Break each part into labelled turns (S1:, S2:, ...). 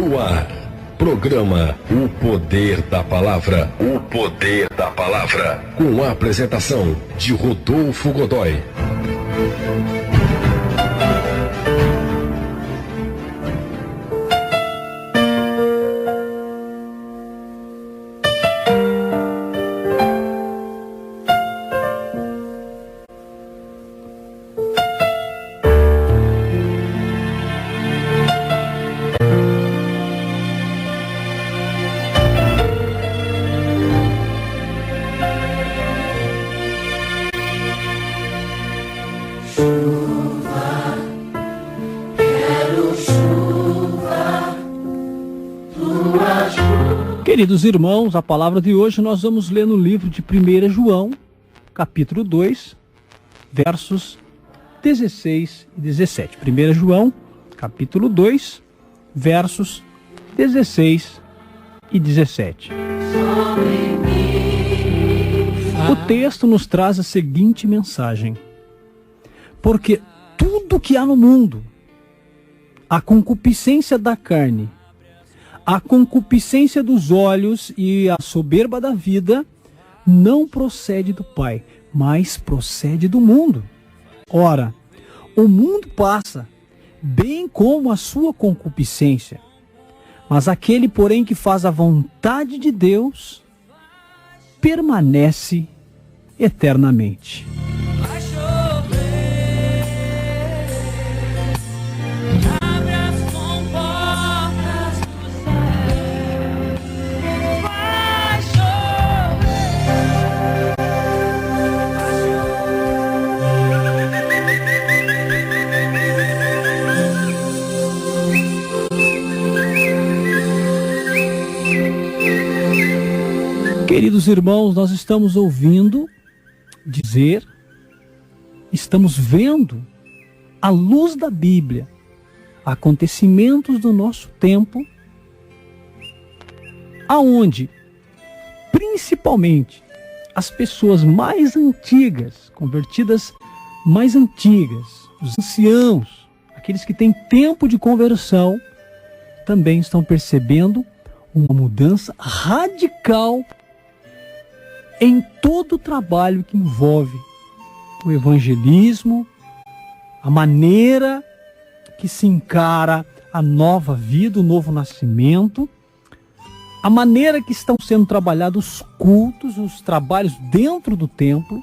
S1: No ar, programa O Poder da Palavra. O Poder da Palavra. Com a apresentação de Rodolfo Godoy.
S2: Queridos irmãos, a palavra de hoje nós vamos ler no livro de 1 João, capítulo 2, versos 16 e 17. 1 João, capítulo 2, versos 16 e 17. O texto nos traz a seguinte mensagem: porque tudo que há no mundo, a concupiscência da carne, a concupiscência dos olhos e a soberba da vida não procede do Pai, mas procede do mundo. Ora, o mundo passa, bem como a sua concupiscência, mas aquele, porém, que faz a vontade de Deus, permanece eternamente. Queridos irmãos, nós estamos ouvindo dizer, estamos vendo, à luz da Bíblia, acontecimentos do nosso tempo, aonde, principalmente, as pessoas mais antigas, convertidas mais antigas, os anciãos, aqueles que têm tempo de conversão, também estão percebendo uma mudança radical em todo o trabalho que envolve o evangelismo, a maneira que se encara a nova vida, o novo nascimento, a maneira que estão sendo trabalhados os cultos, os trabalhos dentro do templo.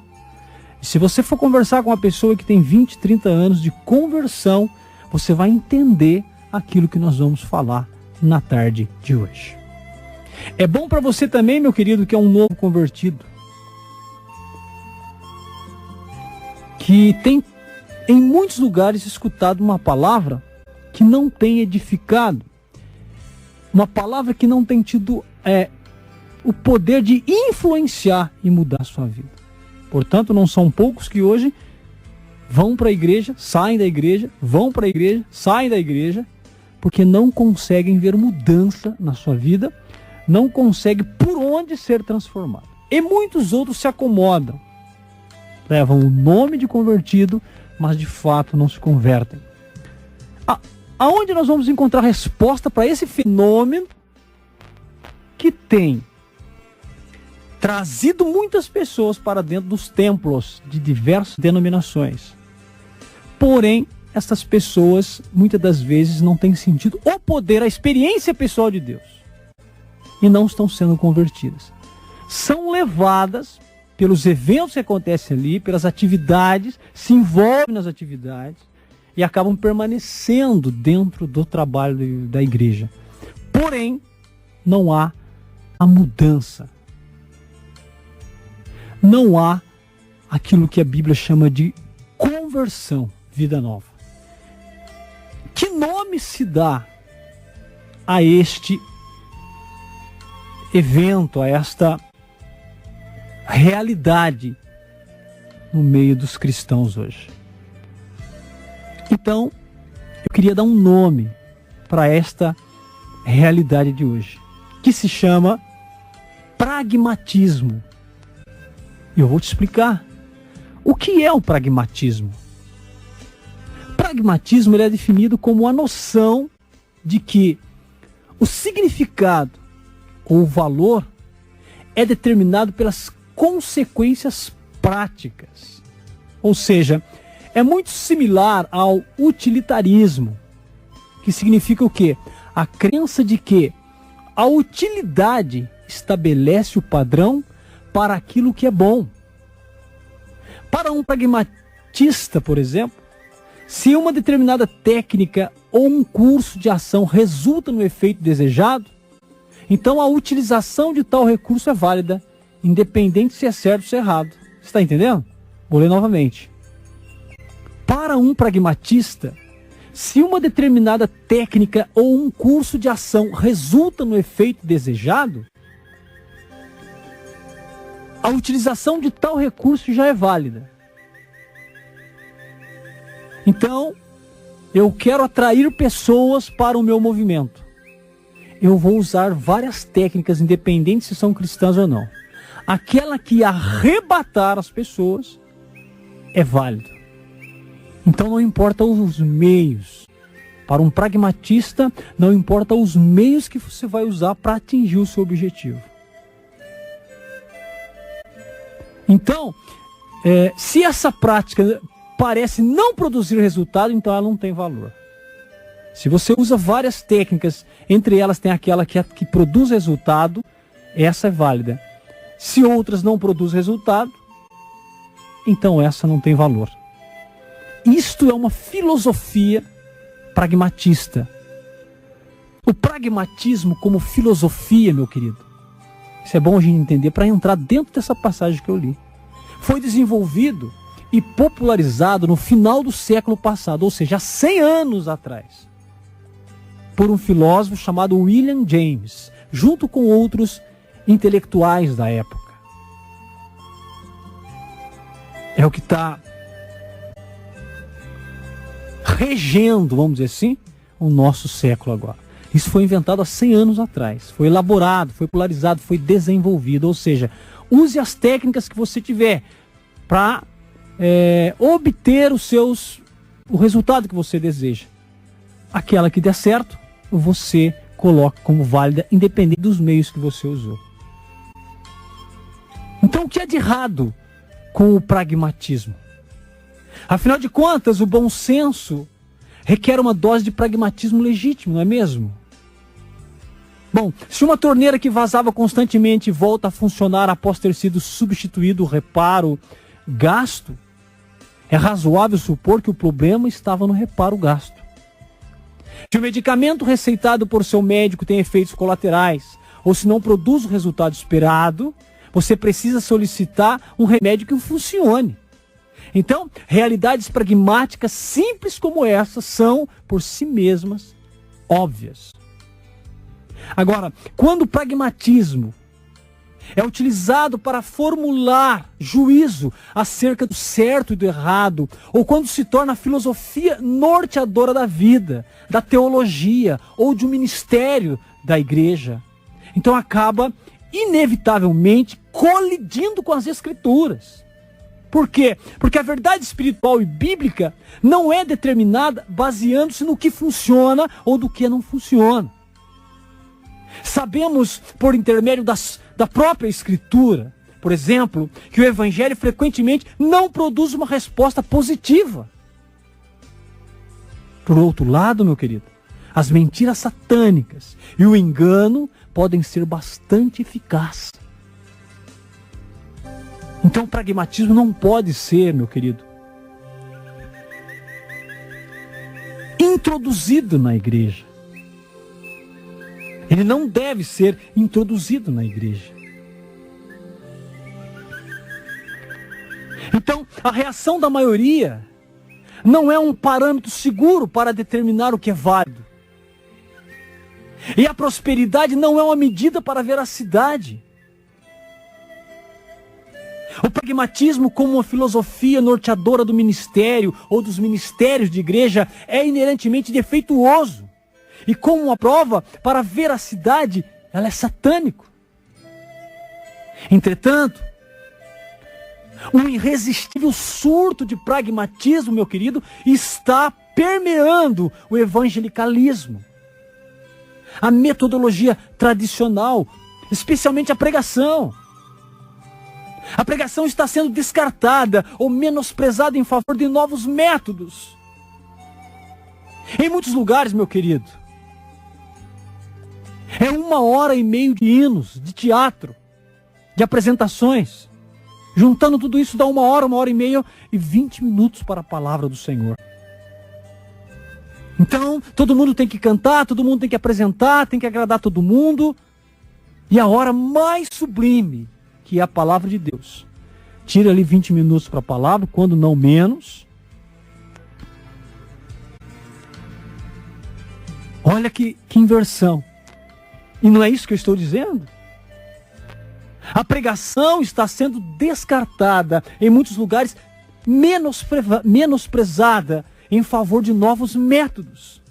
S2: E se você for conversar com uma pessoa que tem 20, 30 anos de conversão, você vai entender aquilo que nós vamos falar na tarde de hoje. É bom para você também, meu querido, que é um novo convertido, que tem em muitos lugares escutado uma palavra que não tem edificado, uma palavra que não tem tido o poder de influenciar e mudar a sua vida. Portanto, não são poucos que hoje vão para a igreja, saem da igreja, vão para a igreja, saem da igreja, porque não conseguem ver mudança na sua vida, não conseguem por onde ser transformado. E muitos outros se acomodam, levam o nome de convertido, mas de fato não se convertem. Aonde nós vamos encontrar resposta para esse fenômeno que tem trazido muitas pessoas para dentro dos templos de diversas denominações? Porém, essas pessoas muitas das vezes não têm sentido o poder, a experiência pessoal de Deus, e não estão sendo convertidas. São levadas pelos eventos que acontecem ali, pelas atividades, se envolvem nas atividades e acabam permanecendo dentro do trabalho da igreja. Porém, não há a mudança. Não há aquilo que a Bíblia chama de conversão, vida nova. Que nome se dá a este evento, a esta realidade no meio dos cristãos hoje? Então, eu queria dar um nome para esta realidade de hoje, que se chama pragmatismo. E eu vou te explicar o que é o pragmatismo. Pragmatismo ele é definido como a noção de que O significado ou o valor é determinado pelas consequências práticas. Ou seja, é muito similar ao utilitarismo, que significa o quê? A crença de que a utilidade estabelece o padrão para aquilo que é bom. Para um pragmatista, por exemplo, se uma determinada técnica ou um curso de ação resulta no efeito desejado, então a utilização de tal recurso é válida, independente se é certo ou se é errado. Você está entendendo? Vou ler novamente. Para um pragmatista, se uma determinada técnica ou um curso de ação resulta no efeito desejado, a utilização de tal recurso já é válida. Então, eu quero atrair pessoas para o meu movimento. Eu vou usar várias técnicas, independente se são cristãs ou não. Aquela que arrebatar as pessoas é válida. Então não importa os meios. Para um pragmatista, não importa os meios que você vai usar para atingir o seu objetivo. Então, se essa prática parece não produzir resultado, então ela não tem valor. Se você usa várias técnicas, entre elas tem aquela que produz resultado, essa é válida. Se outras não produzem resultado, então essa não tem valor. Isto é uma filosofia pragmatista. O pragmatismo como filosofia, meu querido, isso é bom a gente entender para entrar dentro dessa passagem que eu li. Foi desenvolvido e popularizado no final do século passado, ou seja, há 100 anos atrás, por um filósofo chamado William James, junto com outros intelectuais da época. É o que está regendo, vamos dizer assim, o nosso século agora. Isso foi inventado há 100 anos atrás, foi elaborado, foi popularizado, foi desenvolvido, ou seja, use as técnicas que você tiver para obter o resultado que você deseja. Aquela que der certo, você coloca como válida, independente dos meios que você usou. Então, o que é de errado com o pragmatismo? Afinal de contas, o bom senso requer uma dose de pragmatismo legítimo, não é mesmo? Bom, se uma torneira que vazava constantemente volta a funcionar após ter sido substituído o reparo gasto, é razoável supor que o problema estava no reparo gasto. Se o medicamento receitado por seu médico tem efeitos colaterais, ou se não produz o resultado esperado, você precisa solicitar um remédio que funcione. Então, realidades pragmáticas simples como essa são, por si mesmas, óbvias. Agora, quando o pragmatismo é utilizado para formular juízo acerca do certo e do errado, ou quando se torna a filosofia norteadora da vida, da teologia ou de um ministério da igreja, então acaba inevitavelmente colidindo com as Escrituras. Por quê? Porque a verdade espiritual e bíblica não é determinada baseando-se no que funciona ou do que não funciona. Sabemos, por intermédio da própria Escritura, por exemplo, que o Evangelho frequentemente não produz uma resposta positiva. Por outro lado, meu querido, as mentiras satânicas e o engano podem ser bastante eficazes. Então o pragmatismo não pode ser, meu querido, introduzido na igreja. Ele não deve ser introduzido na igreja. Então, a reação da maioria não é um parâmetro seguro para determinar o que é válido. E a prosperidade não é uma medida para a veracidade. O pragmatismo, como uma filosofia norteadora do ministério ou dos ministérios de igreja, é inerentemente defeituoso. E como uma prova para a veracidade, ela é satânico. Entretanto, um irresistível surto de pragmatismo, meu querido, está permeando o evangelicalismo. a metodologia tradicional, especialmente a pregação. A pregação está sendo descartada ou menosprezada em favor de novos métodos. Em muitos lugares, meu querido, é 1h30 de hinos, de teatro, de apresentações. Juntando tudo isso dá 1h, 1h30 e 20 minutos para a palavra do Senhor. Então, todo mundo tem que cantar, todo mundo tem que apresentar, tem que agradar todo mundo. E a hora mais sublime, que é a palavra de Deus. Tira ali 20 minutos para a palavra, quando não menos. Olha que inversão. E não é isso que eu estou dizendo? A pregação está sendo descartada, em muitos lugares menosprezada, em favor de novos métodos.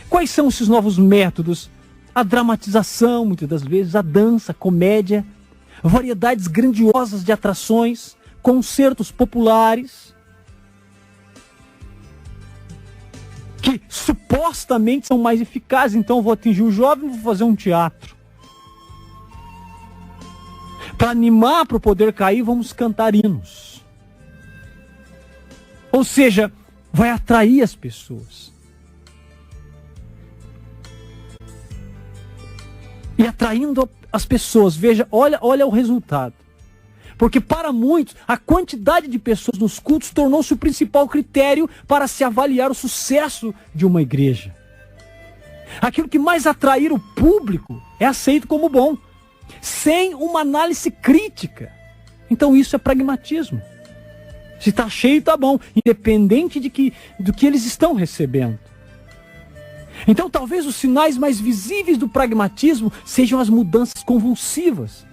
S2: Quais são esses novos métodos? A dramatização, muitas das vezes, a dança, a comédia, variedades grandiosas de atrações, concertos populares, que supostamente são mais eficazes. Então eu vou atingir o jovem, vou fazer um teatro. Para animar, para o poder cair, vamos cantar hinos. Ou seja, vai atrair as pessoas. E atraindo as pessoas, veja, olha o resultado. Porque para muitos, a quantidade de pessoas nos cultos tornou-se o principal critério para se avaliar o sucesso de uma igreja. Aquilo que mais atrair o público é aceito como bom, sem uma análise crítica. Então isso é pragmatismo. Se está cheio, está bom, independente do que eles estão recebendo. Então talvez os sinais mais visíveis do pragmatismo sejam as mudanças convulsivas,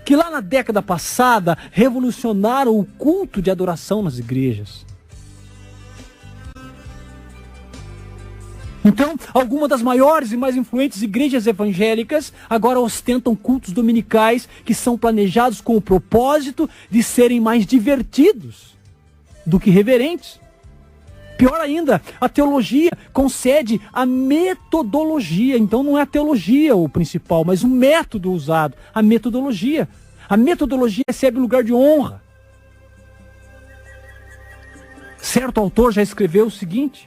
S2: que lá na década passada revolucionaram o culto de adoração nas igrejas. Então, algumas das maiores e mais influentes igrejas evangélicas agora ostentam cultos dominicais que são planejados com o propósito de serem mais divertidos do que reverentes. Pior ainda, a teologia concede a metodologia. Então não é a teologia o principal, mas o método usado, a metodologia. A metodologia recebe lugar de honra. Certo autor já escreveu o seguinte: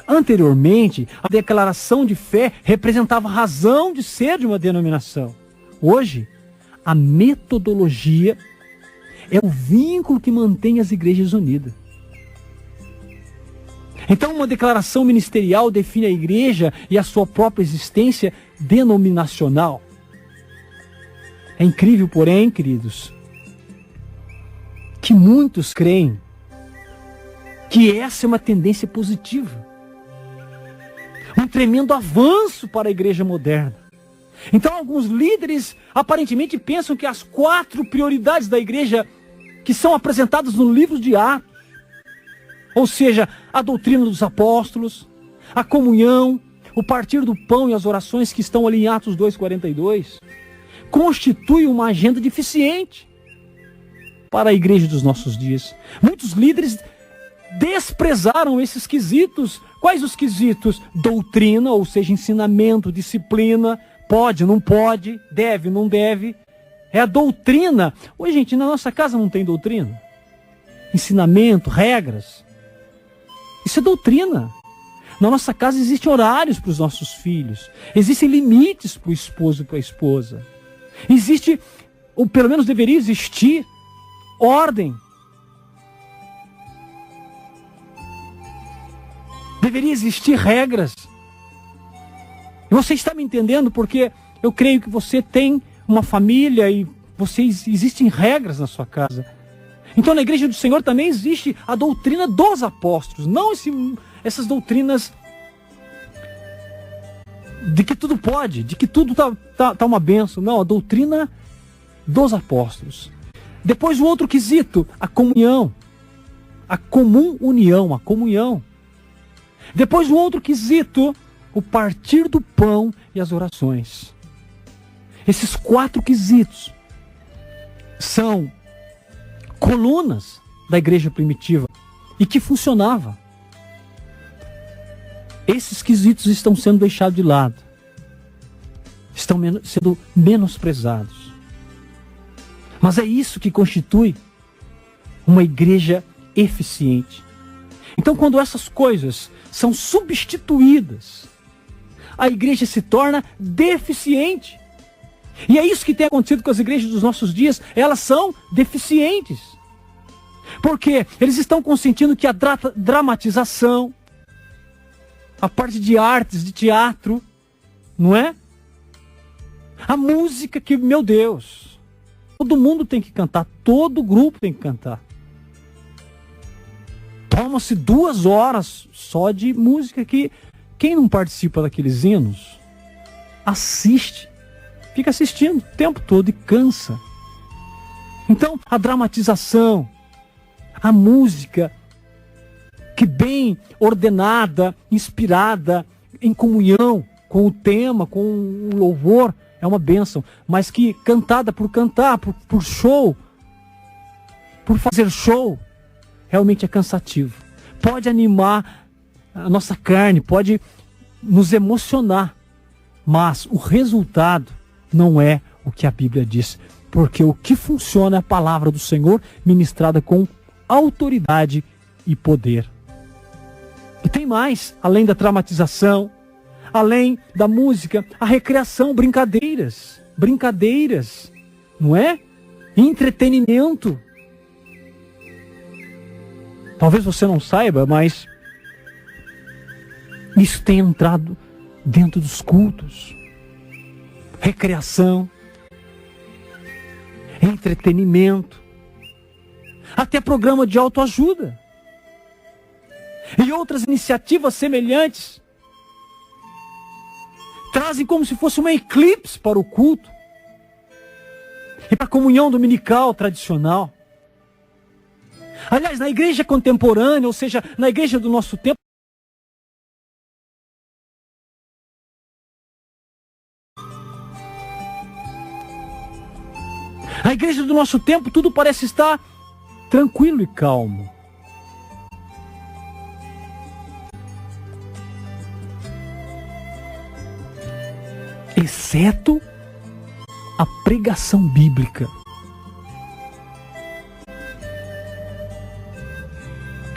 S2: anteriormente, a declaração de fé representava a razão de ser de uma denominação. Hoje, a metodologia é o vínculo que mantém as igrejas unidas. Então, uma declaração ministerial define a igreja e a sua própria existência denominacional. É incrível, porém, queridos, que muitos creem que essa é uma tendência positiva. Um tremendo avanço para a igreja moderna. Então, alguns líderes aparentemente pensam que as 4 prioridades da igreja que são apresentadas no livro de Atos, ou seja, a doutrina dos apóstolos, a comunhão, o partir do pão e as orações que estão ali em Atos 2,42, constitui uma agenda deficiente para a igreja dos nossos dias. Muitos líderes desprezaram esses quesitos. Quais os quesitos? Doutrina, ou seja, ensinamento, disciplina, pode, não pode, deve, não deve. É a doutrina. Oi, gente, na nossa casa não tem doutrina? Ensinamento, regras. Isso é doutrina. Na nossa casa existem horários para os nossos filhos. Existem limites para o esposo e para a esposa. Existe, ou pelo menos deveria existir, ordem. Deveria existir regras. E você está me entendendo? Porque eu creio que você tem uma família e existem regras na sua casa. Então na igreja do Senhor também existe a doutrina dos apóstolos. Não essas doutrinas de que tudo pode, de que tudo tá uma bênção. Não, a doutrina dos apóstolos. Depois o outro quesito, a comunhão. A comum união, a comunhão. Depois o outro quesito, o partir do pão e as orações. Esses 4 quesitos são colunas da igreja primitiva e que funcionava. Esses quesitos estão sendo deixados de lado. Estão sendo menosprezados. Mas é isso que constitui uma igreja eficiente. Então, quando essas coisas são substituídas, a igreja se torna deficiente. E é isso que tem acontecido com as igrejas dos nossos dias. Elas são deficientes. Porque eles estão consentindo que a dramatização, a parte de artes, de teatro, não é? A música que, meu Deus, todo mundo tem que cantar, todo grupo tem que cantar. Toma-se 2 horas só de música que quem não participa daqueles hinos, assiste, fica assistindo o tempo todo e cansa. Então, a dramatização, a música que bem ordenada, inspirada, em comunhão com o tema, com o louvor, é uma bênção. Mas que cantada por cantar, por show, por fazer show, realmente é cansativo. Pode animar a nossa carne, pode nos emocionar, mas o resultado não é o que a Bíblia diz, porque o que funciona é a palavra do Senhor ministrada com autoridade e poder. E tem mais, além da dramatização, além da música, a recreação, brincadeiras, não é? Entretenimento. Talvez você não saiba, mas isso tem entrado dentro dos cultos. Recreação, entretenimento, até programa de autoajuda e outras iniciativas semelhantes trazem como se fosse uma eclipse para o culto e para a comunhão dominical tradicional. Aliás, na igreja contemporânea, ou seja, na igreja do nosso tempo, a igreja do nosso tempo, tudo parece estar tranquilo e calmo. Exceto a pregação bíblica.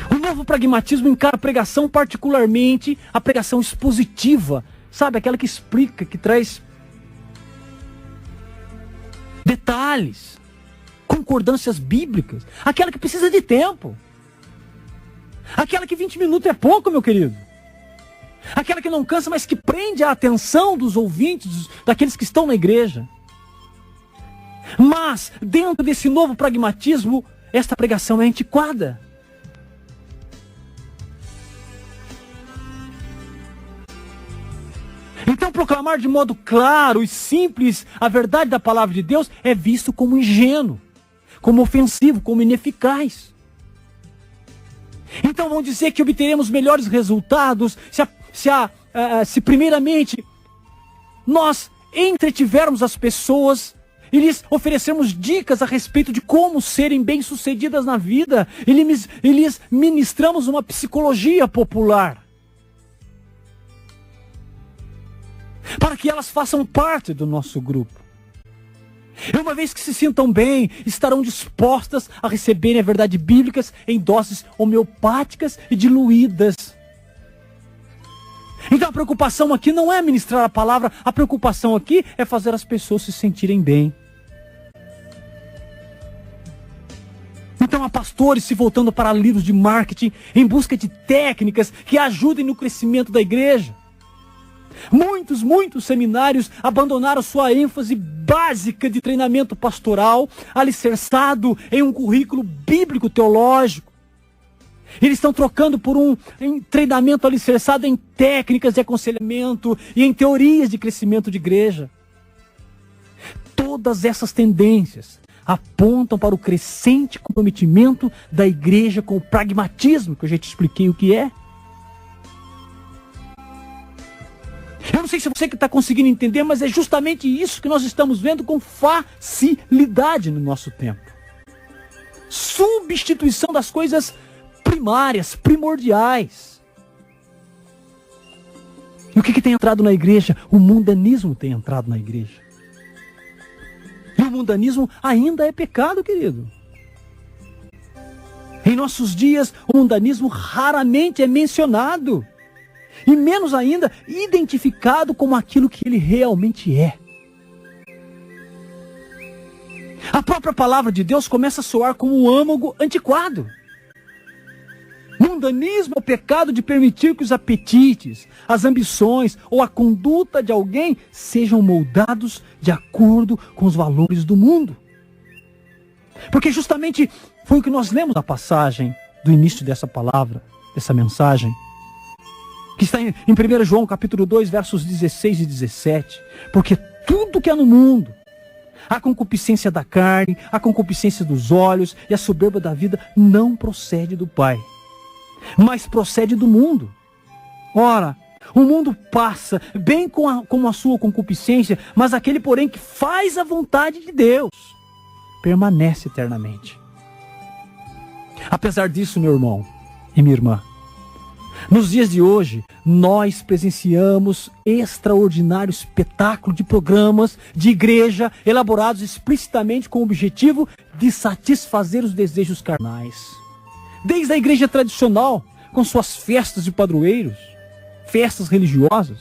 S2: O novo pragmatismo encara a pregação, particularmente a pregação expositiva, sabe? Aquela que explica, que traz detalhes, concordâncias bíblicas, aquela que precisa de tempo, aquela que 20 minutos é pouco, meu querido, aquela que não cansa, mas que prende a atenção dos ouvintes, daqueles que estão na igreja. Mas, dentro desse novo pragmatismo, esta pregação é antiquada. Então, proclamar de modo claro e simples a verdade da palavra de Deus é visto como ingênuo, como ofensivo, como ineficaz. Então vão dizer que obteremos melhores resultados se primeiramente nós entretivermos as pessoas e lhes oferecermos dicas a respeito de como serem bem-sucedidas na vida e lhes ministramos uma psicologia popular, para que elas façam parte do nosso grupo. E uma vez que se sintam bem, estarão dispostas a receberem a verdade bíblicas em doses homeopáticas e diluídas. Então a preocupação aqui não é ministrar a palavra, a preocupação aqui é fazer as pessoas se sentirem bem. Então há pastores se voltando para livros de marketing em busca de técnicas que ajudem no crescimento da igreja. Muitos seminários abandonaram sua ênfase básica de treinamento pastoral, alicerçado em um currículo bíblico-teológico. Eles estão trocando por um treinamento alicerçado em técnicas de aconselhamento e em teorias de crescimento de igreja. Todas essas tendências apontam para o crescente comprometimento da igreja com o pragmatismo, que eu já te expliquei o que é. Eu não sei se você que está conseguindo entender, mas é justamente isso que nós estamos vendo com facilidade no nosso tempo. Substituição das coisas primárias, primordiais. E o que tem entrado na igreja? O mundanismo tem entrado na igreja. E o mundanismo ainda é pecado, querido. Em nossos dias, o mundanismo raramente é mencionado. E menos ainda, identificado como aquilo que ele realmente é. A própria palavra de Deus começa a soar como um âmago antiquado. Mundanismo é o pecado de permitir que os apetites, as ambições ou a conduta de alguém sejam moldados de acordo com os valores do mundo. Porque justamente foi o que nós lemos na passagem do início dessa palavra, dessa mensagem, que está em 1 João capítulo 2, versos 16 e 17. Porque tudo que há no mundo, a concupiscência da carne, a concupiscência dos olhos e a soberba da vida não procede do Pai, mas procede do mundo. Ora, o mundo passa, bem como a sua concupiscência, mas aquele, porém, que faz a vontade de Deus, permanece eternamente. Apesar disso, meu irmão e minha irmã, nos dias de hoje, nós presenciamos extraordinário espetáculo de programas de igreja elaborados explicitamente com o objetivo de satisfazer os desejos carnais. Desde a igreja tradicional, com suas festas de padroeiros, festas religiosas,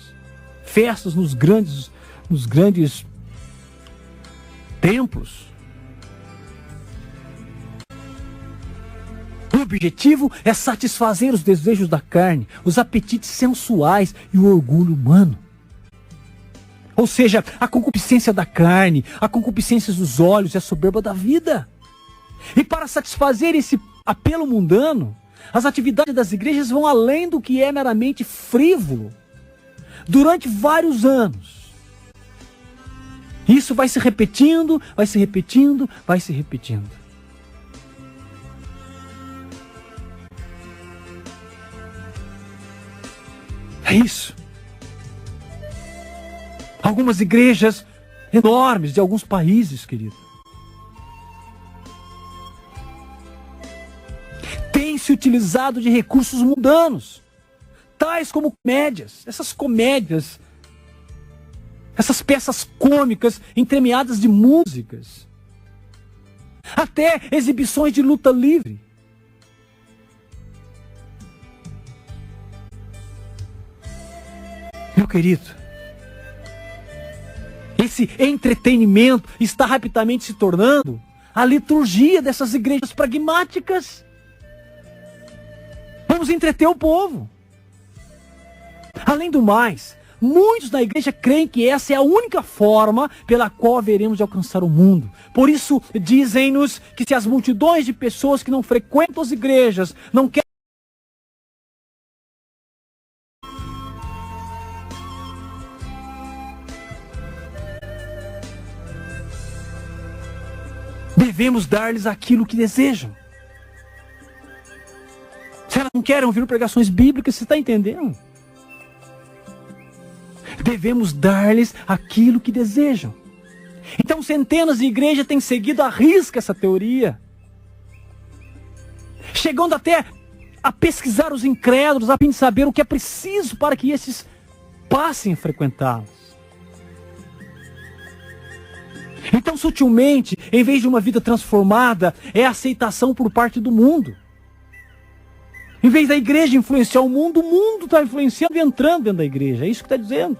S2: festas nos grandes templos. O objetivo é satisfazer os desejos da carne, os apetites sensuais e o orgulho humano. Ou seja, a concupiscência da carne, a concupiscência dos olhos e a soberba da vida. E para satisfazer esse apelo mundano, as atividades das igrejas vão além do que é meramente frívolo. Durante vários anos. Isso vai se repetindo, vai se repetindo, vai se repetindo. É isso. Algumas igrejas enormes de alguns países, querido, têm se utilizado de recursos mundanos, tais como comédias, essas peças cômicas entremeadas de músicas, até exibições de luta livre. Meu querido, esse entretenimento está rapidamente se tornando a liturgia dessas igrejas pragmáticas. Vamos entreter o povo. Além do mais, muitos na igreja creem que essa é a única forma pela qual haveremos de alcançar o mundo. Por isso, dizem-nos que se as multidões de pessoas que não frequentam as igrejas não querem devemos dar-lhes aquilo que desejam. Se elas não querem ouvir pregações bíblicas, você está entendendo? Devemos dar-lhes aquilo que desejam. Então centenas de igrejas têm seguido à risca essa teoria, chegando até a pesquisar os incrédulos a fim de saber o que é preciso para que esses passem a frequentá-las. Então, sutilmente, em vez de uma vida transformada, é a aceitação por parte do mundo. Em vez da igreja influenciar o mundo está influenciando e entrando dentro da igreja. É isso que está dizendo.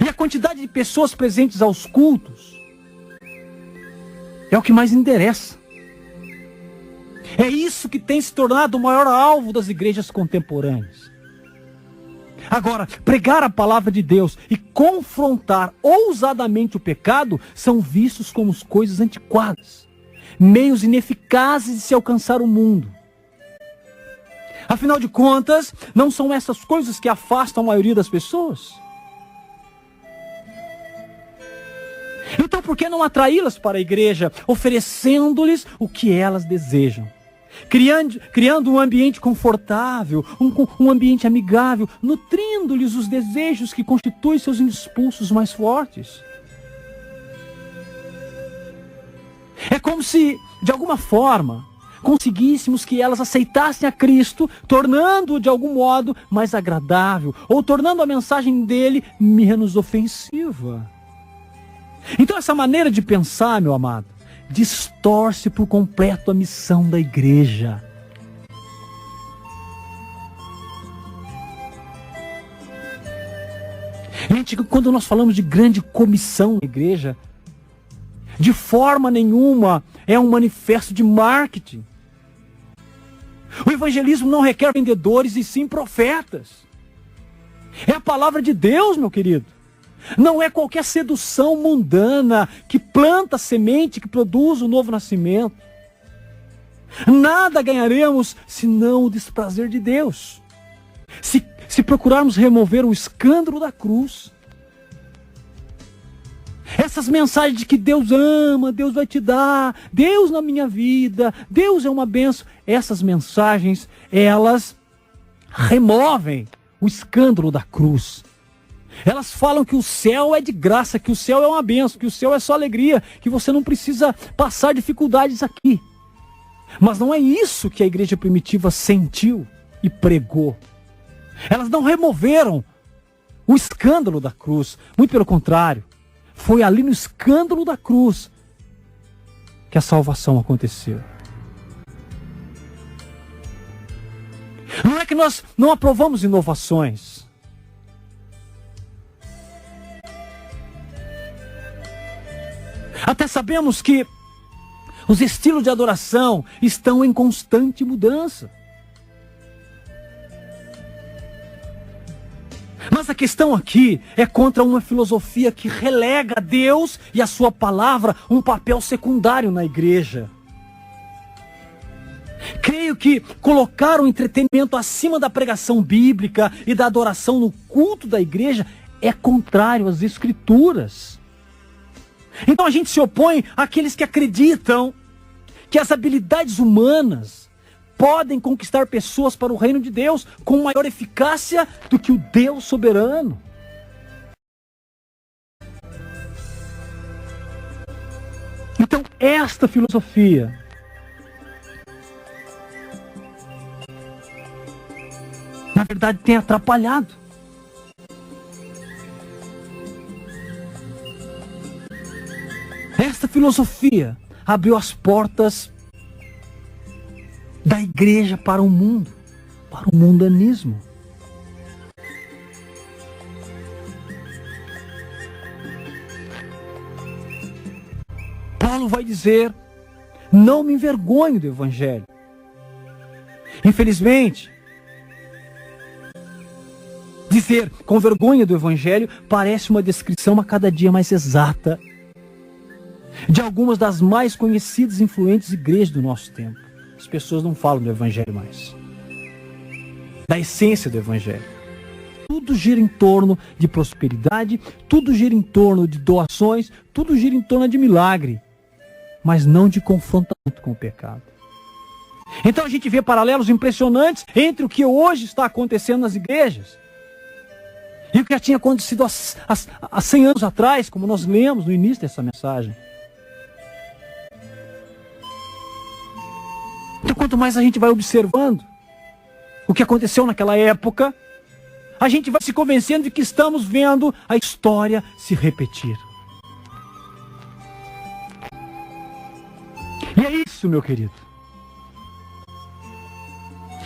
S2: E a quantidade de pessoas presentes aos cultos é o que mais interessa. É isso que tem se tornado o maior alvo das igrejas contemporâneas. Agora, pregar a palavra de Deus e confrontar ousadamente o pecado são vistos como coisas antiquadas, meios ineficazes de se alcançar o mundo. Afinal de contas, não são essas coisas que afastam a maioria das pessoas? Então, por que não atraí-las para a igreja, oferecendo-lhes o que elas desejam? Criando um ambiente confortável, um ambiente amigável, nutrindo-lhes os desejos que constituem seus impulsos mais fortes. É como se, de alguma forma, conseguíssemos que elas aceitassem a Cristo, tornando-o de algum modo mais agradável, ou tornando a mensagem dele menos ofensiva. Então essa maneira de pensar, meu amado, distorce por completo a missão da igreja. Gente, quando nós falamos de grande comissão da igreja, de forma nenhuma é um manifesto de marketing. O evangelismo não requer vendedores e sim profetas. É a palavra de Deus, meu querido. Não é qualquer sedução mundana que planta a semente que produz o novo nascimento. Nada ganharemos senão o desprazer de Deus. Se procurarmos remover o escândalo da cruz, essas mensagens de que Deus ama, Deus vai te dar, Deus na minha vida, Deus é uma bênção, essas mensagens, elas removem o escândalo da cruz. Elas falam que o céu é de graça, que o céu é uma bênção, que o céu é só alegria, que você não precisa passar dificuldades aqui. Mas não é isso que a igreja primitiva sentiu e pregou. Elas não removeram o escândalo da cruz, muito pelo contrário. Foi ali no escândalo da cruz que a salvação aconteceu. Não é que nós não aprovamos inovações. Até sabemos que os estilos de adoração estão em constante mudança. Mas a questão aqui é contra uma filosofia que relega a Deus e a sua palavra um papel secundário na igreja. Creio que colocar o entretenimento acima da pregação bíblica e da adoração no culto da igreja é contrário às Escrituras. Então a gente se opõe àqueles que acreditam que as habilidades humanas podem conquistar pessoas para o reino de Deus com maior eficácia do que o Deus soberano. Então, esta filosofia na verdade tem atrapalhado. Esta filosofia abriu as portas da igreja para o mundo, para o mundanismo. Paulo vai dizer: não me envergonho do evangelho. Infelizmente, dizer com vergonha do evangelho parece uma descrição a cada dia mais exata de algumas das mais conhecidas e influentes igrejas do nosso tempo. As pessoas não falam do evangelho mais, da essência do evangelho. Tudo gira em torno de prosperidade, tudo gira em torno de doações, tudo gira em torno de milagre, mas não de confrontamento com o pecado. Então a gente vê paralelos impressionantes entre o que hoje está acontecendo nas igrejas e o que já tinha acontecido há 100 anos atrás, como nós lemos no início dessa mensagem. Então, quanto mais a gente vai observando o que aconteceu naquela época, a gente vai se convencendo de que estamos vendo a história se repetir. E é isso, meu querido.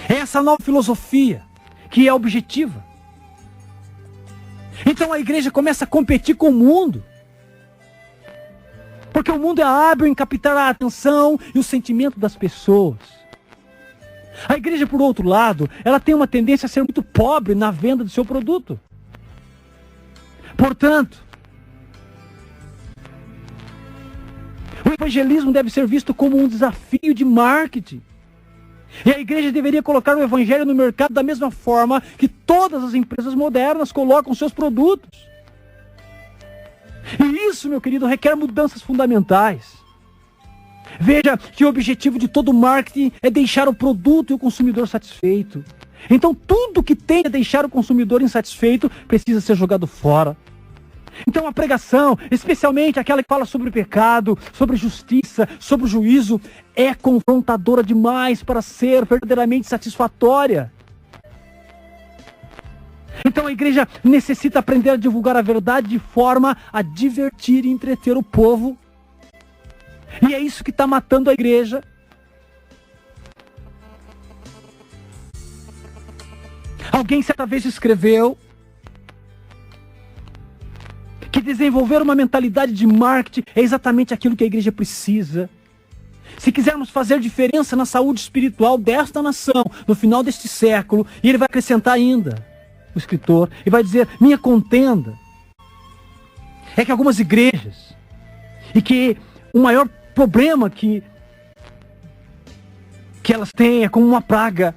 S2: É essa nova filosofia que é objetiva. Então a igreja começa a competir com o mundo. Porque o mundo é hábil em captar a atenção e o sentimento das pessoas. A igreja, por outro lado, ela tem uma tendência a ser muito pobre na venda do seu produto. Portanto, o evangelismo deve ser visto como um desafio de marketing. E a igreja deveria colocar o evangelho no mercado da mesma forma que todas as empresas modernas colocam seus produtos. E isso, meu querido, requer mudanças fundamentais. Veja que o objetivo de todo marketing é deixar o produto e o consumidor satisfeito. Então tudo que tem a deixar o consumidor insatisfeito precisa ser jogado fora. Então a pregação, especialmente aquela que fala sobre o pecado, sobre justiça, sobre o juízo, é confrontadora demais para ser verdadeiramente satisfatória. Então a igreja necessita aprender a divulgar a verdade de forma a divertir e entreter o povo. E é isso que está matando a igreja. Alguém certa vez escreveu que desenvolver uma mentalidade de marketing é exatamente aquilo que a igreja precisa. Se quisermos fazer diferença na saúde espiritual desta nação, no final deste século, e ele vai acrescentar ainda, o escritor, e vai dizer, minha contenda é que algumas igrejas, e que o maior problema que elas têm é como uma praga.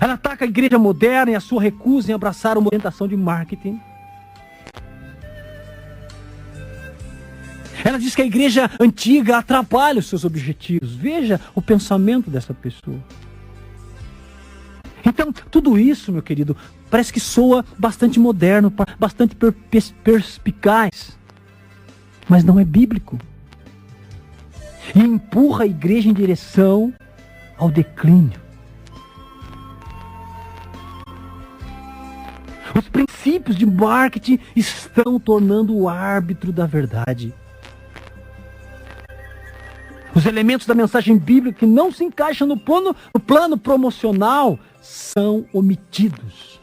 S2: Ela ataca a igreja moderna e a sua recusa em abraçar uma orientação de marketing. Ela diz que a igreja antiga atrapalha os seus objetivos. Veja o pensamento dessa pessoa. Então, tudo isso, meu querido, parece que soa bastante moderno, bastante perspicaz. Mas não é bíblico. E empurra a igreja em direção ao declínio. Os princípios de marketing estão tornando o árbitro da verdade. Os elementos da mensagem bíblica que não se encaixam no plano promocional são omitidos.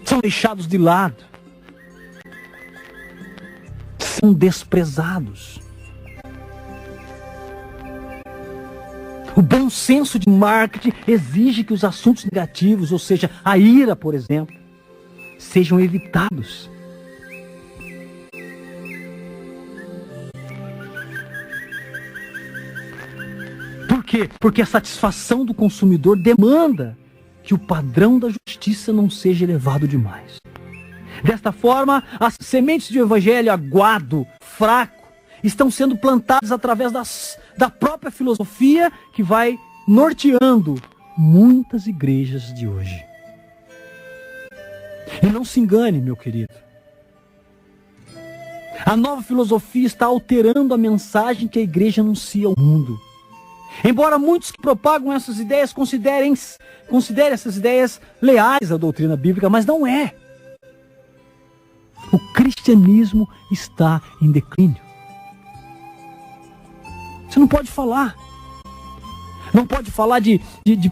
S2: São deixados de lado. São desprezados. O bom senso de marketing exige que os assuntos negativos, ou seja, a ira, por exemplo, sejam evitados. Por quê? Porque a satisfação do consumidor demanda que o padrão da justiça não seja elevado demais. Desta forma, as sementes de evangelho aguado, fraco, estão sendo plantadas através da própria filosofia que vai norteando muitas igrejas de hoje. E não se engane, meu querido. A nova filosofia está alterando a mensagem que a igreja anuncia ao mundo. Embora muitos que propagam essas ideias considerem essas ideias leais à doutrina bíblica, mas não é. O cristianismo está em declínio. Você não pode falar. Não pode falar de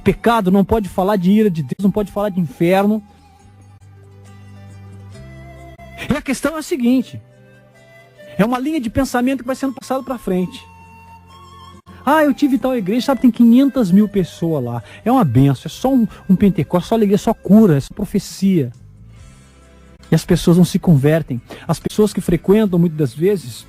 S2: pecado, não pode falar de ira de Deus, não pode falar de inferno. E a questão é a seguinte. É uma linha de pensamento que vai sendo passada para frente. Ah, eu tive tal igreja, sabe, tem 500 mil pessoas lá. É uma benção, é só um Pentecostes, só alegria, só cura, é só profecia. E as pessoas não se convertem. As pessoas que frequentam, muitas das vezes,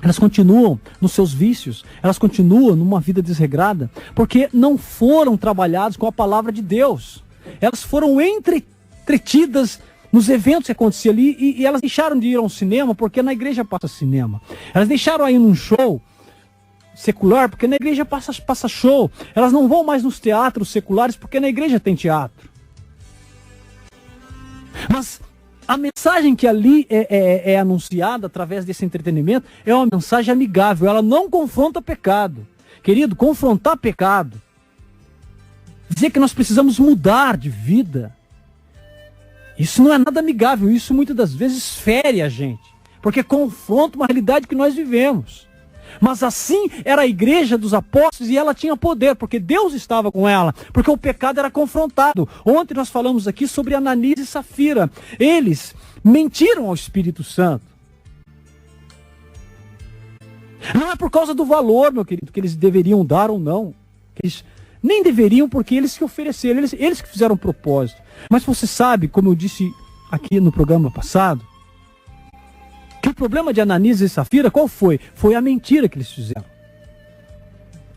S2: elas continuam nos seus vícios, elas continuam numa vida desregrada, porque não foram trabalhadas com a palavra de Deus. Elas foram entretidas nos eventos que aconteciam ali e elas deixaram de ir ao cinema, porque na igreja passa cinema. Elas deixaram aí num show secular, porque na igreja passa show. Elas não vão mais nos teatros seculares, porque na igreja tem teatro. Mas a mensagem que ali é anunciada através desse entretenimento é uma mensagem amigável. Ela não confronta pecado. Querido, confrontar pecado, dizer que nós precisamos mudar de vida, isso não é nada amigável. Isso muitas das vezes fere a gente, porque confronta uma realidade que nós vivemos. Mas assim era a igreja dos apóstolos e ela tinha poder, porque Deus estava com ela, porque o pecado era confrontado. Ontem nós falamos aqui sobre Ananias e Safira. Eles mentiram ao Espírito Santo. Não é por causa do valor, meu querido, que eles deveriam dar ou não. Eles nem deveriam, porque eles que ofereceram, eles que fizeram o propósito. Mas você sabe, como eu disse aqui no programa passado, que o problema de Ananias e Safira, qual foi? Foi a mentira que eles fizeram.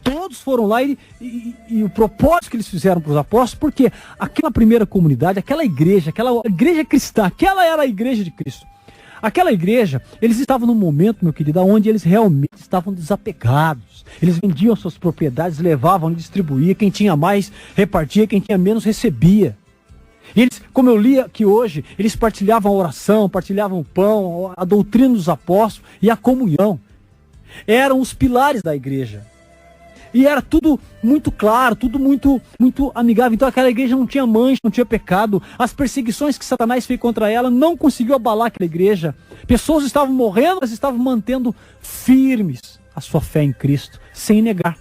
S2: Todos foram lá e o propósito que eles fizeram para os apóstolos, porque aquela primeira comunidade, aquela igreja cristã, aquela era a igreja de Cristo. Aquela igreja, eles estavam num momento, meu querido, onde eles realmente estavam desapegados. Eles vendiam suas propriedades, levavam, distribuíam. Quem tinha mais, repartia. Quem tinha menos, recebia. E eles, como eu li aqui hoje, eles partilhavam a oração, partilhavam o pão, a doutrina dos apóstolos e a comunhão. Eram os pilares da igreja. E era tudo muito claro, tudo muito amigável. Então aquela igreja não tinha mancha, não tinha pecado. As perseguições que Satanás fez contra ela não conseguiu abalar aquela igreja. Pessoas estavam morrendo, mas estavam mantendo firmes a sua fé em Cristo, sem negar.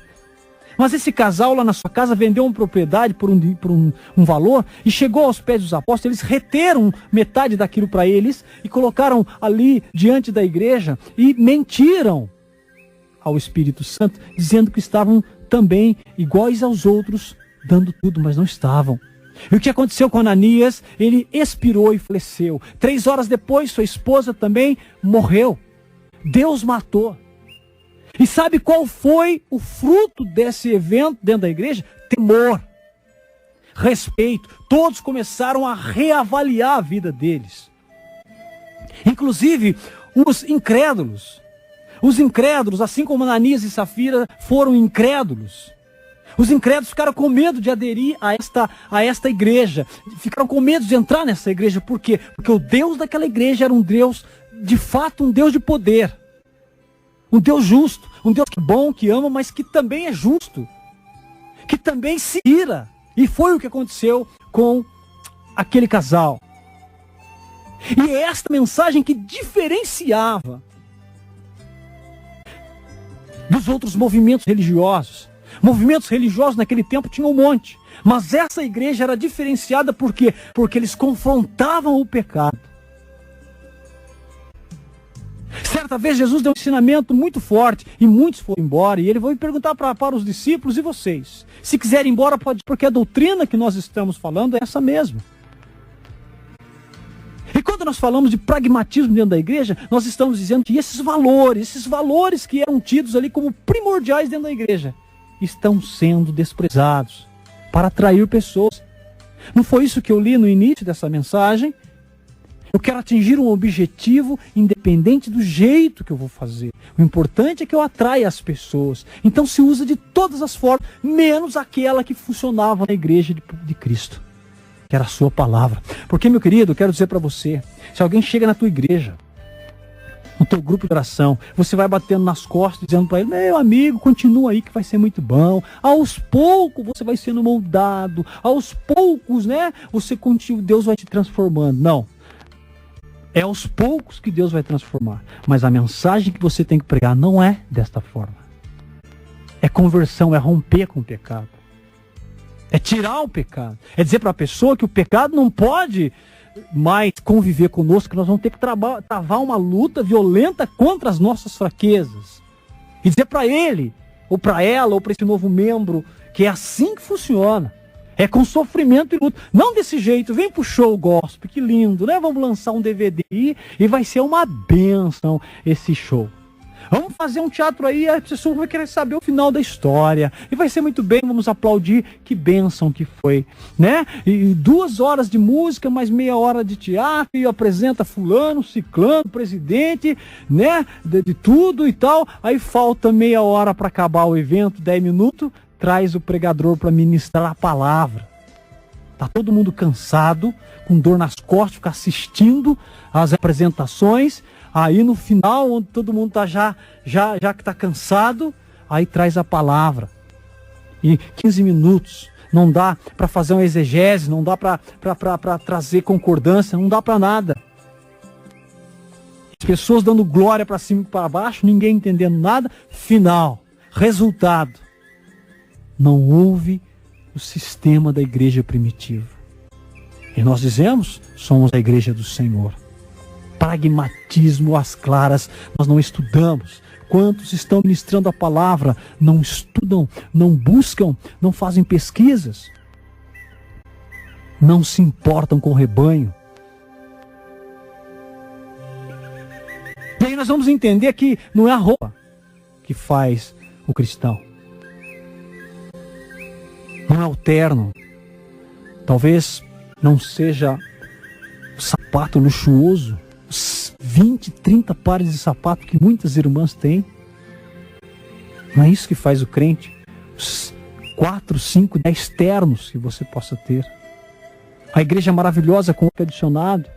S2: Mas esse casal lá na sua casa vendeu uma propriedade por um valor e chegou aos pés dos apóstolos. Eles reteram metade daquilo para eles e colocaram ali diante da igreja e mentiram ao Espírito Santo, dizendo que estavam também iguais aos outros, dando tudo, mas não estavam. E o que aconteceu com Ananias? Ele expirou e faleceu. 3 horas depois, sua esposa também morreu. Deus matou. E sabe qual foi o fruto desse evento dentro da igreja? Temor, respeito. Todos começaram a reavaliar a vida deles. Inclusive, os incrédulos, assim como Ananias e Safira foram incrédulos. Os incrédulos ficaram com medo de aderir a esta igreja. Ficaram com medo de entrar nessa igreja. Por quê? Porque o Deus daquela igreja era um Deus, de fato, um Deus de poder. Um Deus justo, um Deus que é bom, que ama, mas que também é justo, que também se ira. E foi o que aconteceu com aquele casal. E é esta mensagem que diferenciava dos outros movimentos religiosos. Movimentos religiosos naquele tempo tinham um monte, mas essa igreja era diferenciada por quê? Porque eles confrontavam o pecado. Certa vez Jesus deu um ensinamento muito forte e muitos foram embora. E ele foi perguntar para os discípulos: e vocês? Se quiserem ir embora, pode, porque a doutrina que nós estamos falando é essa mesma. E quando nós falamos de pragmatismo dentro da igreja, nós estamos dizendo que esses valores que eram tidos ali como primordiais dentro da igreja, estão sendo desprezados para atrair pessoas. Não foi isso que eu li no início dessa mensagem? Eu quero atingir um objetivo independente do jeito que eu vou fazer. O importante é que eu atraia as pessoas. Então se usa de todas as formas, menos aquela que funcionava na igreja de Cristo, que era a sua palavra. Porque, meu querido, eu quero dizer para você, se alguém chega na tua igreja, no teu grupo de oração, você vai batendo nas costas, dizendo para ele: meu amigo, continua aí que vai ser muito bom. Aos poucos você vai sendo moldado. Aos poucos, né? Deus vai te transformando. Não. É aos poucos que Deus vai transformar. Mas a mensagem que você tem que pregar não é desta forma. É conversão, é romper com o pecado. É tirar o pecado. É dizer para a pessoa que o pecado não pode mais conviver conosco, que nós vamos ter que travar uma luta violenta contra as nossas fraquezas. E dizer para ele, ou para ela, ou para esse novo membro, que é assim que funciona. É com sofrimento e luta. Não desse jeito, vem pro show gospel, que lindo, né? Vamos lançar um DVD aí e vai ser uma bênção esse show. Vamos fazer um teatro aí, a pessoa vai querer saber o final da história. E vai ser muito bem, vamos aplaudir, que bênção que foi, né? E 2 horas de música, mais meia hora de teatro, e apresenta fulano, ciclano, presidente, né? De tudo e tal. Aí falta meia hora para acabar o evento, 10 minutos. Traz o pregador para ministrar a palavra. Tá todo mundo cansado, com dor nas costas, ficar assistindo às apresentações. Aí no final, onde todo mundo tá já que está cansado, aí traz a palavra. E 15 minutos. Não dá para fazer uma exegese, não dá para trazer concordância, não dá para nada. As pessoas dando glória para cima e para baixo, ninguém entendendo nada. Final. Resultado. Não houve o sistema da igreja primitiva. E nós dizemos, somos a igreja do Senhor. Pragmatismo às claras, nós não estudamos. Quantos estão ministrando a palavra, não estudam, não buscam, não fazem pesquisas, não se importam com o rebanho. E aí nós vamos entender que não é a roupa que faz o cristão. Não é o terno. Talvez não seja o sapato luxuoso, os 20, 30 pares de sapato que muitas irmãs têm. Não é isso que faz o crente. Os 4, 5, 10 ternos que você possa ter. A igreja maravilhosa com o adicionado.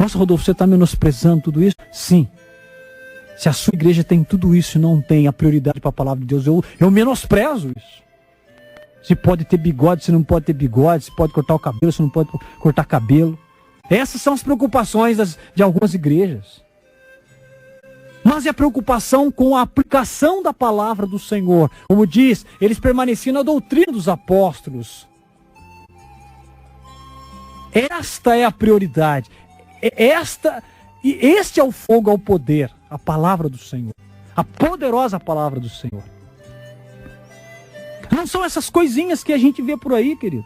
S2: Nossa, Rodolfo, você está menosprezando tudo isso? Sim. Se a sua igreja tem tudo isso e não tem a prioridade para a palavra de Deus, eu menosprezo isso. Se pode ter bigode, se não pode ter bigode, se pode cortar o cabelo, se não pode cortar cabelo. Essas são as preocupações de algumas igrejas. Mas e a preocupação com a aplicação da palavra do Senhor? Como diz, eles permaneciam na doutrina dos apóstolos. Esta é a prioridade. Este é o fogo ao poder, a palavra do Senhor. A poderosa palavra do Senhor. Não são essas coisinhas que a gente vê por aí, querido.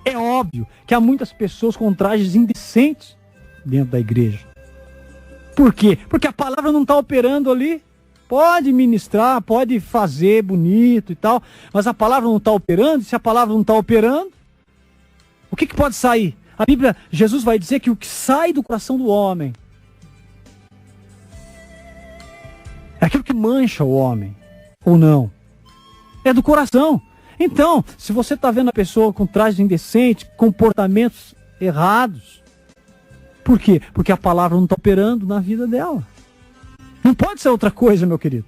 S2: É óbvio que há muitas pessoas com trajes indecentes dentro da igreja. Por quê? Porque a palavra não está operando ali. Pode ministrar, pode fazer bonito e tal, mas a palavra não está operando. Se a palavra não está operando, o que pode sair? A Bíblia, Jesus vai dizer que o que sai do coração do homem é aquilo que mancha o homem, ou não. É do coração. Então, se você está vendo a pessoa com trajes indecentes, comportamentos errados, por quê? Porque a palavra não está operando na vida dela. Não pode ser outra coisa, meu querido.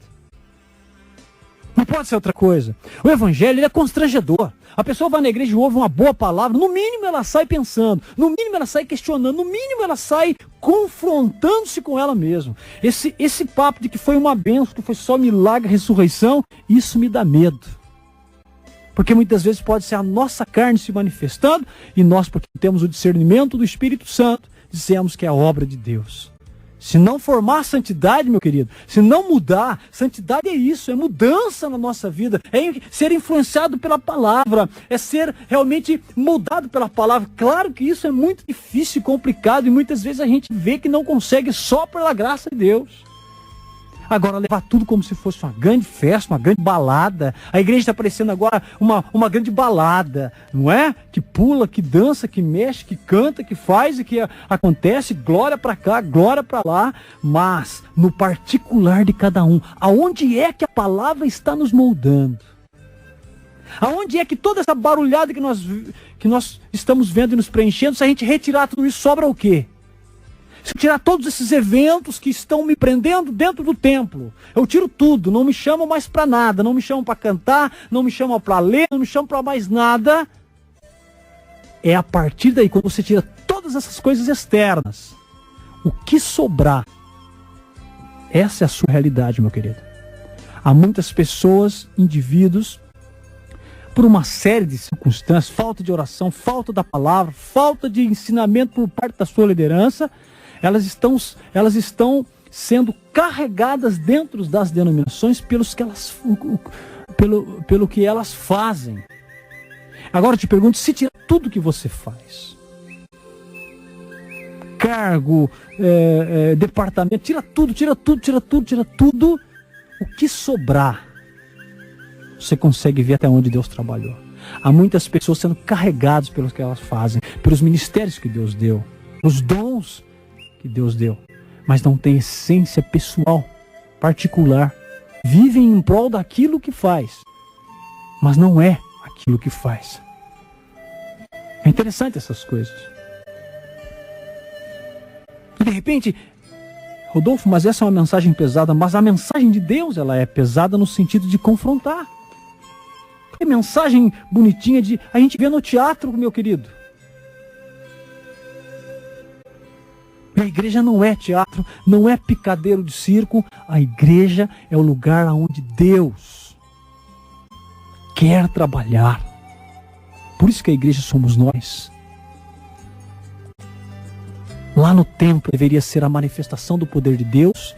S2: Não pode ser outra coisa. O evangelho ele é constrangedor. A pessoa vai na igreja e ouve uma boa palavra, no mínimo ela sai pensando, no mínimo ela sai questionando, no mínimo ela sai confrontando-se com ela mesma. Esse papo de que foi uma bênção, que foi só milagre, ressurreição, isso me dá medo. Porque muitas vezes pode ser a nossa carne se manifestando, e nós, porque temos o discernimento do Espírito Santo, dizemos que é a obra de Deus. Se não formar santidade, meu querido, se não mudar, santidade é isso, é mudança na nossa vida, é ser influenciado pela palavra, é ser realmente mudado pela palavra. Claro que isso é muito difícil e complicado, e muitas vezes a gente vê que não consegue só pela graça de Deus. Agora, levar tudo como se fosse uma grande festa, uma grande balada. A igreja está parecendo agora uma grande balada, não é? Que pula, que dança, que mexe, que canta, que faz e que acontece. Glória para cá, glória para lá. Mas, no particular de cada um, aonde é que a palavra está nos moldando? Aonde é que toda essa barulhada que nós estamos vendo e nos preenchendo, se a gente retirar tudo isso, sobra o quê? Se eu tirar todos esses eventos que estão me prendendo dentro do templo, eu tiro tudo, não me chamam mais para nada, não me chamam para cantar, não me chamam para ler, não me chamam para mais nada. É a partir daí, quando você tira todas essas coisas externas, o que sobrar, essa é a sua realidade, meu querido. Há muitas pessoas, indivíduos, por uma série de circunstâncias, falta de oração, falta da palavra, falta de ensinamento por parte da sua liderança, elas estão sendo carregadas dentro das denominações pelo que elas fazem. Agora eu te pergunto, se tirar tudo que você faz, cargo, departamento, tira tudo, o que sobrar, você consegue ver até onde Deus trabalhou. Há muitas pessoas sendo carregadas pelos que elas fazem, pelos ministérios que Deus deu, os dons que Deus deu, mas não tem essência pessoal, particular. Vivem em prol daquilo que faz, mas não é aquilo que faz. É interessante essas coisas. E de repente, Rodolfo, mas essa é uma mensagem pesada, mas a mensagem de Deus ela é pesada no sentido de confrontar. É mensagem bonitinha a gente vê no teatro, meu querido. A igreja não é teatro, não é picadeiro de circo. A igreja é o lugar onde Deus quer trabalhar. Por isso que a igreja somos nós. Lá no templo deveria ser a manifestação do poder de Deus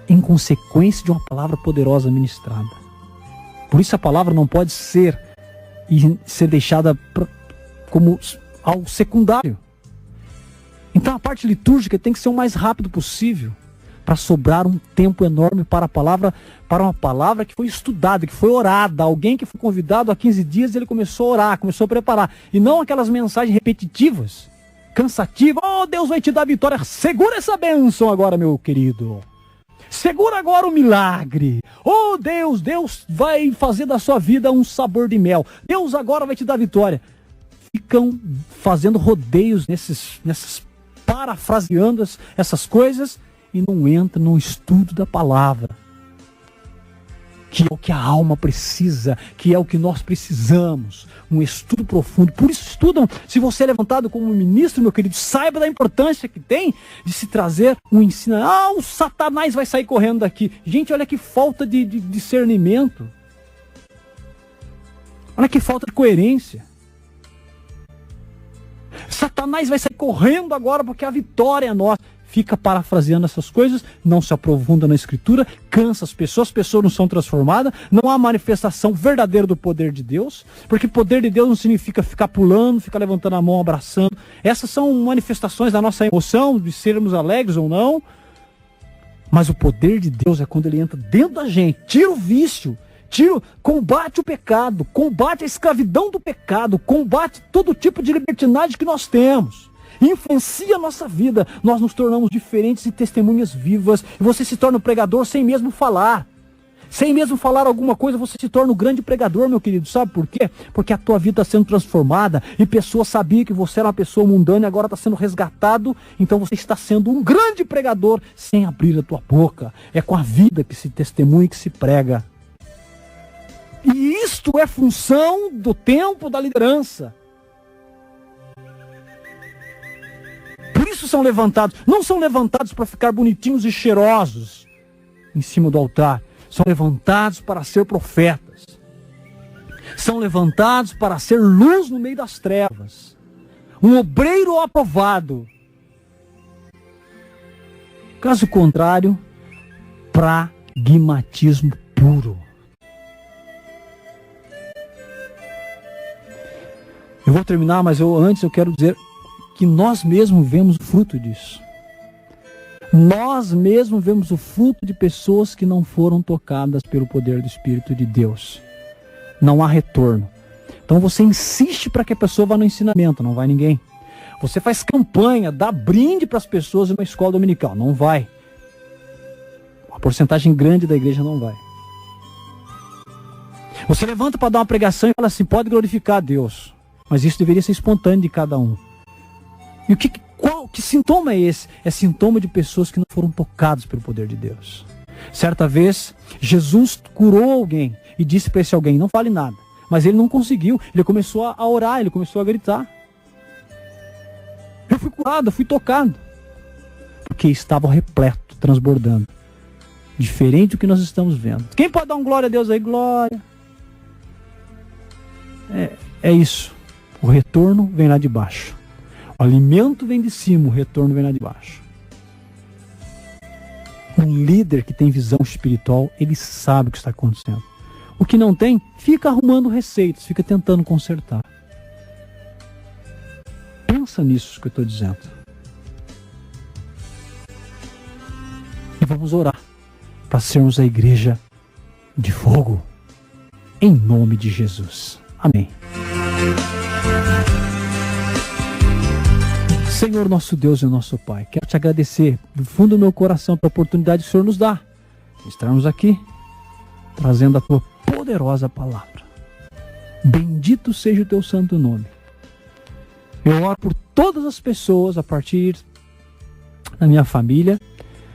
S2: em consequência de uma palavra poderosa ministrada. Por isso a palavra não pode ser deixada como algo secundário. Então a parte litúrgica tem que ser o mais rápido possível, para sobrar um tempo enorme para uma palavra que foi estudada, que foi orada. Alguém que foi convidado há 15 dias, ele começou a orar, começou a preparar. E não aquelas mensagens repetitivas, cansativas. Oh, Deus vai te dar vitória, segura essa bênção agora, meu querido. Segura agora o milagre. Oh Deus, Deus vai fazer da sua vida um sabor de mel. Deus agora vai te dar vitória. Ficam fazendo rodeios nessas parafraseando essas coisas e não entram no estudo da palavra. Que é o que a alma precisa, que é o que nós precisamos, um estudo profundo. Por isso estudam. Se você é levantado como ministro, meu querido, saiba da importância que tem de se trazer um ensino. O Satanás vai sair correndo daqui. Gente, olha que falta de discernimento. Olha que falta de coerência. Satanás vai sair correndo agora porque a vitória é nossa. Fica parafraseando essas coisas, não se aprofunda na escritura, cansa as pessoas não são transformadas, não há manifestação verdadeira do poder de Deus, porque poder de Deus não significa ficar pulando, ficar levantando a mão, abraçando. Essas são manifestações da nossa emoção, de sermos alegres ou não, mas o poder de Deus é quando ele entra dentro da gente, tira o vício, combate o pecado, combate a escravidão do pecado, combate todo tipo de libertinagem que nós temos. Influencia a nossa vida, nós nos tornamos diferentes e testemunhas vivas, e você se torna um pregador sem mesmo falar. Sem mesmo falar alguma coisa, você se torna um grande pregador, meu querido. Sabe por quê? Porque a tua vida está sendo transformada, e pessoas sabiam que você era uma pessoa mundana e agora está sendo resgatado, então você está sendo um grande pregador sem abrir a tua boca. É com a vida que se testemunha e que se prega. E isto é função do tempo da liderança. Por isso são levantados. Não são levantados para ficar bonitinhos e cheirosos em cima do altar. São levantados para ser profetas. São levantados para ser luz no meio das trevas. Um obreiro aprovado. Caso contrário, pragmatismo puro. Eu vou terminar, mas antes eu quero dizer que nós mesmos vemos o fruto disso. Nós mesmos vemos o fruto de pessoas que não foram tocadas pelo poder do Espírito de Deus. Não há retorno. Então você insiste para que a pessoa vá no ensinamento, não vai ninguém. Você faz campanha, dá brinde para as pessoas em uma escola dominical, não vai. A porcentagem grande da igreja não vai. Você levanta para dar uma pregação e fala assim, pode glorificar a Deus. Mas isso deveria ser espontâneo de cada um. E que sintoma é esse? É sintoma de pessoas que não foram tocadas pelo poder de Deus. Certa vez, Jesus curou alguém e disse para esse alguém, não fale nada. Mas ele não conseguiu, ele começou a orar, ele começou a gritar. Eu fui curado, eu fui tocado. Porque estava repleto, transbordando. Diferente do que nós estamos vendo. Quem pode dar um glória a Deus aí? Glória. É isso. O retorno vem lá de baixo. O alimento vem de cima, o retorno vem lá de baixo. Um líder que tem visão espiritual, ele sabe o que está acontecendo. O que não tem, fica arrumando receitas, fica tentando consertar. Pensa nisso que eu estou dizendo. E vamos orar para sermos a igreja de fogo. Em nome de Jesus. Amém. Senhor nosso Deus e nosso Pai, quero te agradecer do fundo do meu coração pela oportunidade que o Senhor nos dá de estarmos aqui trazendo a tua poderosa palavra. Bendito seja o teu santo nome. Eu oro por todas as pessoas a partir da minha família